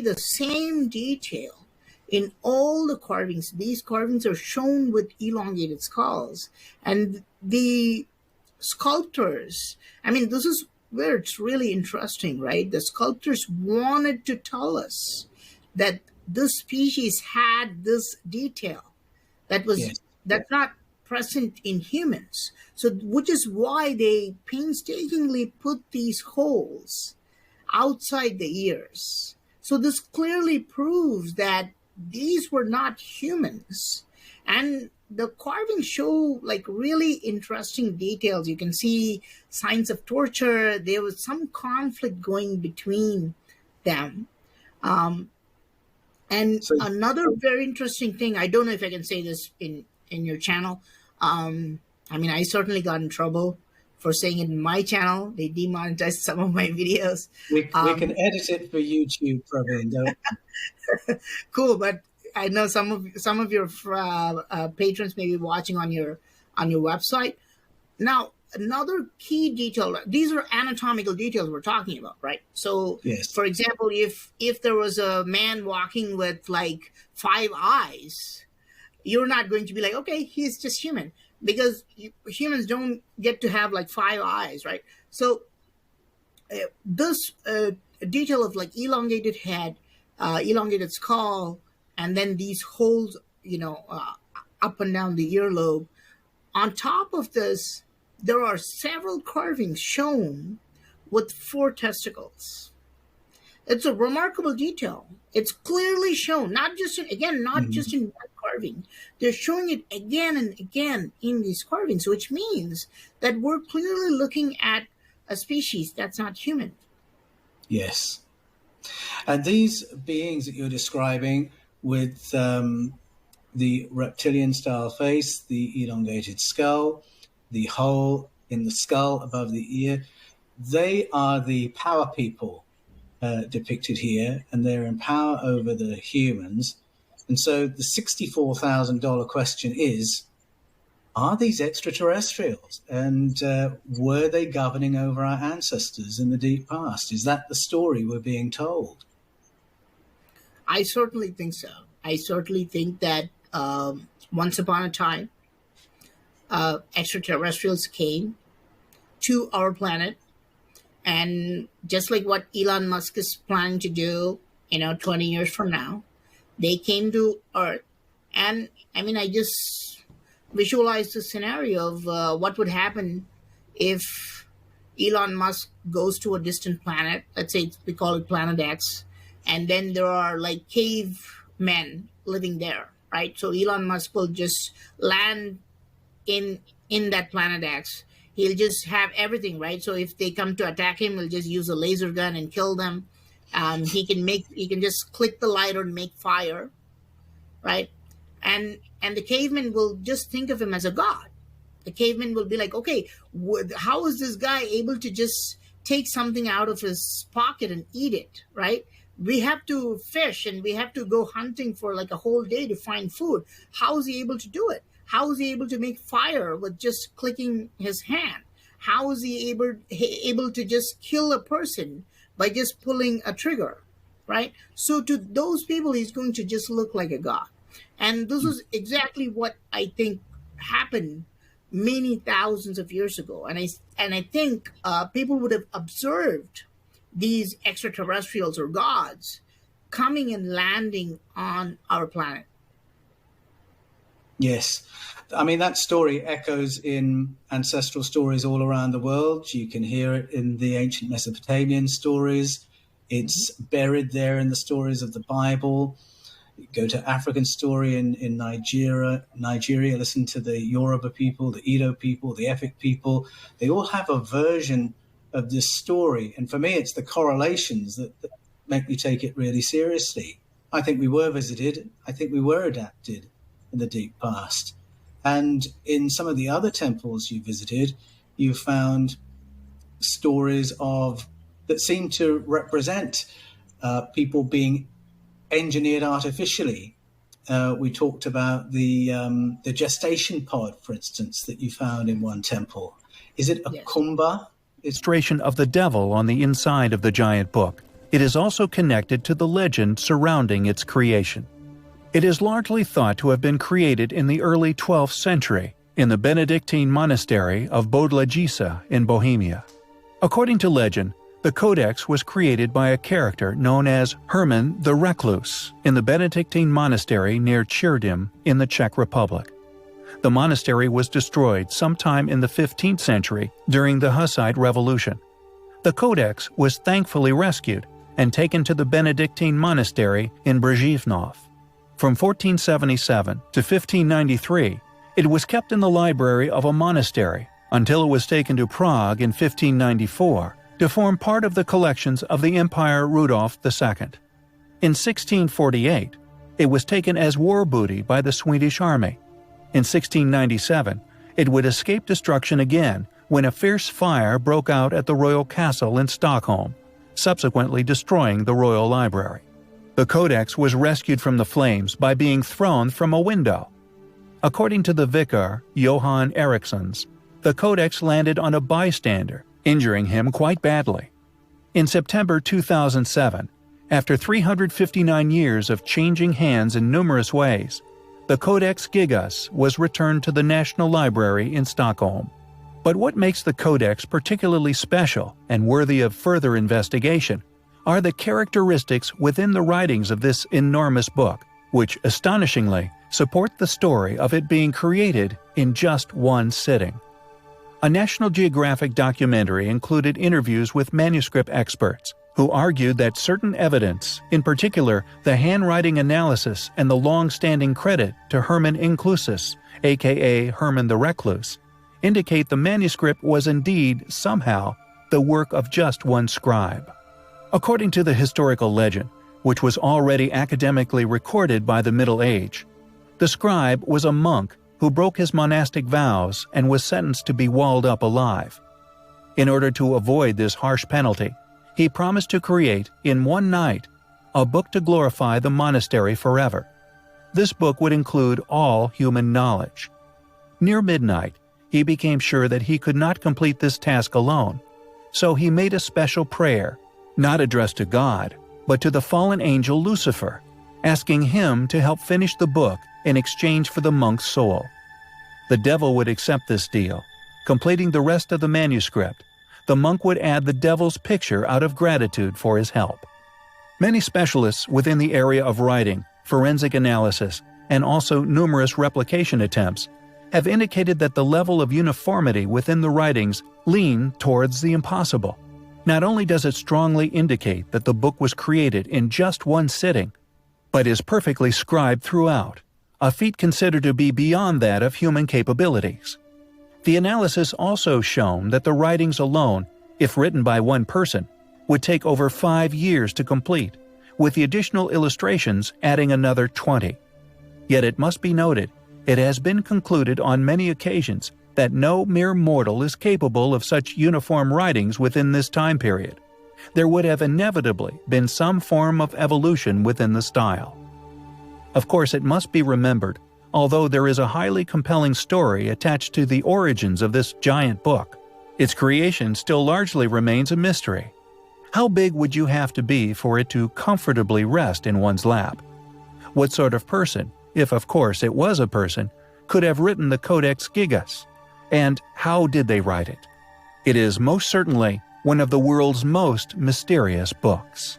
the same detail in all the carvings. These carvings are shown with elongated skulls. And the sculptors, I mean, this is where it's really interesting, right? The sculptors wanted to tell us that this species had this detail that was that's not present in humans. So, which is why they painstakingly put these holes outside the ears. So this clearly proves that these were not humans. And the carvings show like really interesting details. You can see signs of torture. There was some conflict going between them. And so, another very interesting thing, I don't know if I can say this in your channel. I mean, I certainly got in trouble for saying it in my channel. They demonetized some of my videos. We can edit it for YouTube, Praveen. Cool, but I know some of your patrons may be watching on your website. Now, another key detail. These are anatomical details we're talking about, right? So, for example, if there was a man walking with like 5 eyes, you're not going to be like, okay, he's just human, because humans don't get to have like 5 eyes, right? So this detail of like elongated head, elongated skull, and then these holes, up and down the earlobe. On top of this, there are several carvings shown with 4 testicles. It's a remarkable detail. It's clearly shown, not just in one carving. They're showing it again and again in these carvings, which means that we're clearly looking at a species that's not human. Yes. And these beings that you're describing with the reptilian-style face, the elongated skull, the hole in the skull above the ear, they are the power people depicted here, and they're in power over the humans. And so the $64,000 question is, are these extraterrestrials? And were they governing over our ancestors in the deep past? Is that the story we're being told? I certainly think so. I certainly think that once upon a time, extraterrestrials came to our planet. And just like what Elon Musk is planning to do, 20 years from now, they came to Earth. And I mean, I just visualized the scenario of what would happen if Elon Musk goes to a distant planet. Let's say we call it Planet X. And then there are like cavemen living there, right? So Elon Musk will just land in that Planet X. He'll just have everything, right? So if they come to attack him, he'll just use a laser gun and kill them. He can just click the lighter and make fire, right? And the caveman will just think of him as a god. The caveman will be like, okay, how is this guy able to just take something out of his pocket and eat it, right? We have to fish and we have to go hunting for like a whole day to find food. How is he able to do it? How is he able to make fire with just clicking his hand? How is he able to just kill a person by just pulling a trigger, right? So to those people, he's going to just look like a god. And this is exactly what I think happened many thousands of years ago. And I think people would have observed these extraterrestrials or gods coming and landing on our planet. Yes. I mean, that story echoes in ancestral stories all around the world. You can hear it in the ancient Mesopotamian stories. It's buried there in the stories of the Bible. You go to African story in Nigeria, listen to the Yoruba people, the Edo people, the Efik people. They all have a version of this story. And for me, it's the correlations that make me take it really seriously. I think we were visited. I think we were adapted in the deep past. And in some of the other temples you visited, you found stories that seem to represent people being engineered artificially. We talked about the gestation pod, for instance, that you found in one temple. Is it a kumbha? Illustration of the devil on the inside of the giant book. it is also connected to the legend surrounding its creation. It is largely thought to have been created in the early 12th century in the Benedictine monastery of Bodlajica in Bohemia. According to legend, the Codex was created by a character known as Herman the Recluse in the Benedictine monastery near Chirdim in the Czech Republic. The monastery was destroyed sometime in the 15th century during the Hussite Revolution. The Codex was thankfully rescued and taken to the Benedictine monastery in Břevnov. From 1477 to 1593, it was kept in the library of a monastery until it was taken to Prague in 1594 to form part of the collections of the Emperor Rudolf II. In 1648, it was taken as war booty by the Swedish army. In 1697, it would escape destruction again when a fierce fire broke out at the royal castle in Stockholm, subsequently destroying the royal library. The Codex was rescued from the flames by being thrown from a window. According to the vicar, Johan Erikssons, the Codex landed on a bystander, injuring him quite badly. In September 2007, after 359 years of changing hands in numerous ways, the Codex Gigas was returned to the National Library in Stockholm. But what makes the Codex particularly special and worthy of further investigation are the characteristics within the writings of this enormous book, which astonishingly support the story of it being created in just one sitting. A National Geographic documentary included interviews with manuscript experts who argued that certain evidence, in particular the handwriting analysis and the long-standing credit to Herman Inclusus, aka Herman the Recluse, indicate the manuscript was indeed, somehow, the work of just one scribe. According to the historical legend, which was already academically recorded by the Middle Age, the scribe was a monk who broke his monastic vows and was sentenced to be walled up alive. In order to avoid this harsh penalty, he promised to create, in one night, a book to glorify the monastery forever. This book would include all human knowledge. Near midnight, he became sure that he could not complete this task alone, so he made a special prayer, not addressed to God, but to the fallen angel Lucifer, asking him to help finish the book in exchange for the monk's soul. The devil would accept this deal. Completing the rest of the manuscript, the monk would add the devil's picture out of gratitude for his help. Many specialists within the area of writing, forensic analysis, and also numerous replication attempts have indicated that the level of uniformity within the writings lean towards the impossible. Not only does it strongly indicate that the book was created in just one sitting, but is perfectly scribed throughout, a feat considered to be beyond that of human capabilities. The analysis also shown that the writings alone, if written by one person, would take over 5 years to complete, with the additional illustrations adding another 20. Yet it must be noted, it has been concluded on many occasions that no mere mortal is capable of such uniform writings within this time period. There would have inevitably been some form of evolution within the style. Of course, it must be remembered, although there is a highly compelling story attached to the origins of this giant book, its creation still largely remains a mystery. How big would you have to be for it to comfortably rest in one's lap? What sort of person, if of course it was a person, could have written the Codex Gigas? And how did they write it? It is most certainly one of the world's most mysterious books.